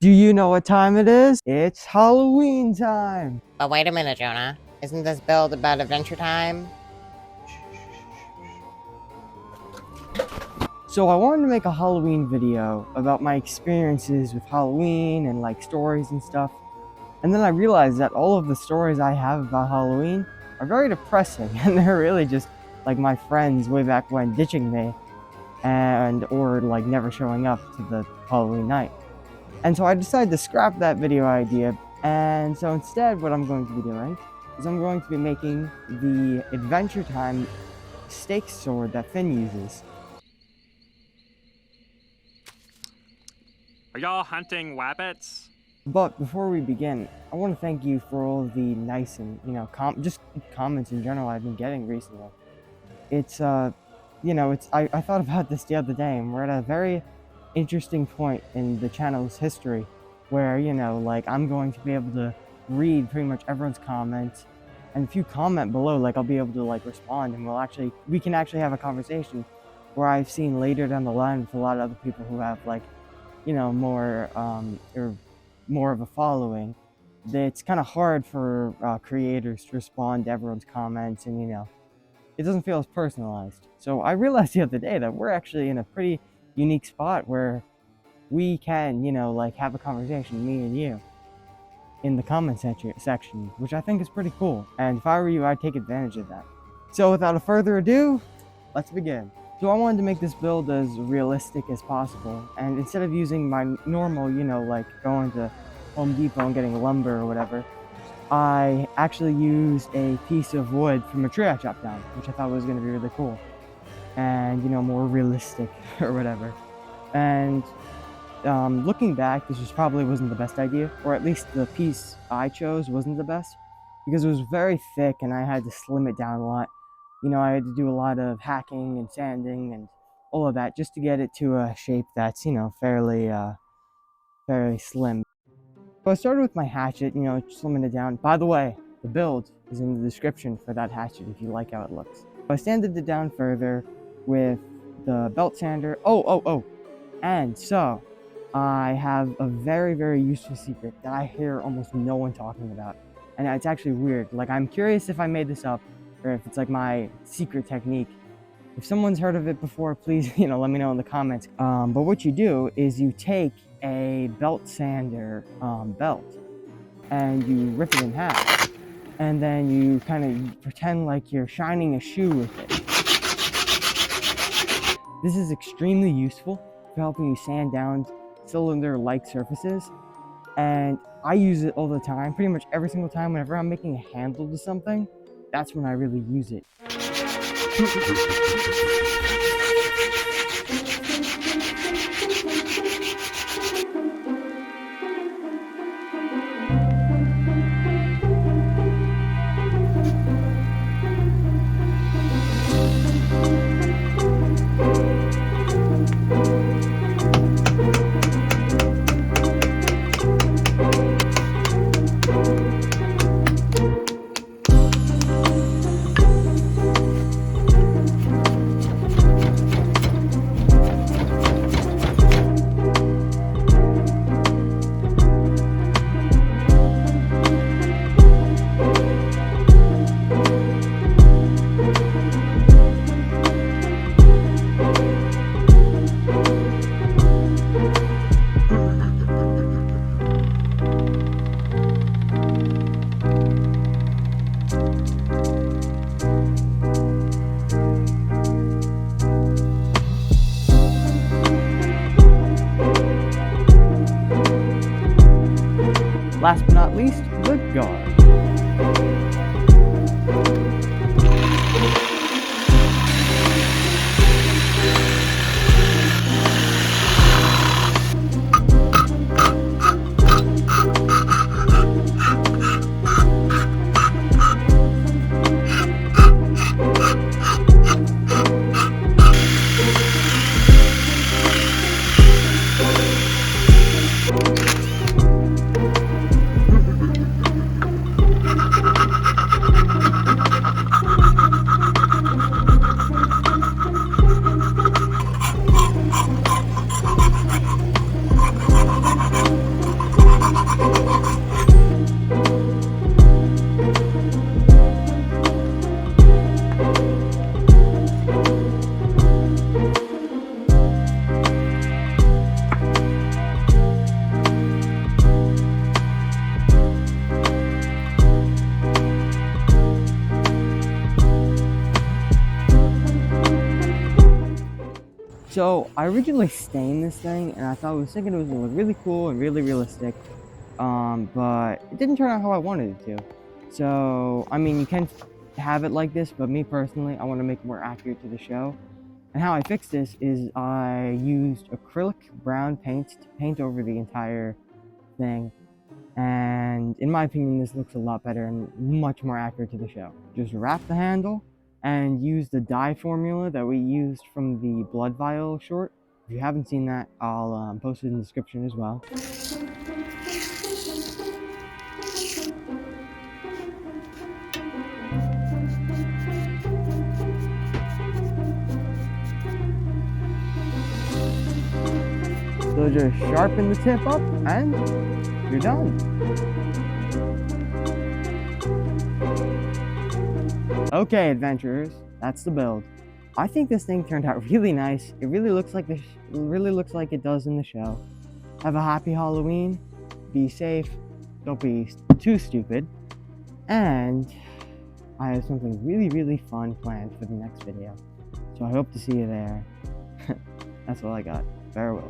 Do you know what time it is? It's Halloween time! But wait a minute, Jonah. Isn't this build about Adventure Time? So I wanted to make a Halloween video about my experiences with Halloween and like stories and stuff. And then I realized that all of the stories I have about Halloween are very depressing and they're really just like my friends way back when ditching me or like never showing up to the Halloween night. And so I decided to scrap that video idea, and so instead what I'm going to be doing is I'm going to be making the Adventure Time stake sword that Finn uses. Are y'all hunting wabbits? But before we begin, I want to thank you for all the nice and, just comments in general I've been getting recently. It's, I thought about this the other day, and we're at a very interesting point in the channel's history where, I'm going to be able to read pretty much everyone's comments, and if you comment below, I'll be able to, respond, and we can actually have a conversation where I've seen later down the line with a lot of other people who have, more of a following. It's kind of hard for creators to respond to everyone's comments, and, it doesn't feel as personalized. So I realized the other day that we're actually in a pretty unique spot where we can, have a conversation, me and you, in the comment section, which I think is pretty cool. And if I were you, I'd take advantage of that. So without further ado, let's begin. So I wanted to make this build as realistic as possible, and instead of using my normal, going to Home Depot and getting lumber or whatever, I actually used a piece of wood from a tree I chopped down, which I thought was going to be really cool and, more realistic or whatever. And looking back, this probably wasn't the best idea, or at least the piece I chose wasn't the best, because it was very thick and I had to slim it down a lot. I had to do a lot of hacking and sanding and all of that just to get it to a shape that's, fairly slim. So I started with my hatchet, slimming it down. By the way, the build is in the description for that hatchet if you like how it looks. So I sanded it down further with the belt sander. And so I have a very, very useful secret that I hear almost no one talking about. And it's actually weird. I'm curious if I made this up or if it's my secret technique. If someone's heard of it before, please, let me know in the comments. But what you do is you take a belt sander belt and you rip it in half, and then you kind of pretend like you're shining a shoe with it. This is extremely useful for helping you sand down cylinder-like surfaces, and I use it all the time. Pretty much every single time whenever I'm making a handle to something, that's when I really use it. Last but not least, the guard. So I originally stained this thing, and I thinking it was gonna look really cool and really realistic, but it didn't turn out how I wanted it to. So I mean, you can have it like this, but me personally, I want to make it more accurate to the show. And how I fixed this is I used acrylic brown paint to paint over the entire thing. And in my opinion, this looks a lot better and much more accurate to the show. Just wrap the handle and use the dye formula that we used from the Blood Vial short. If you haven't seen that, I'll post it in the description as well. So just sharpen the tip up and you're done. Okay, adventurers, that's the build. I think this thing turned out really nice. It really looks like it does in the show. Have a happy Halloween. Be safe. Don't be too stupid. And I have something really, really fun planned for the next video. So I hope to see you there. That's all I got. Farewell.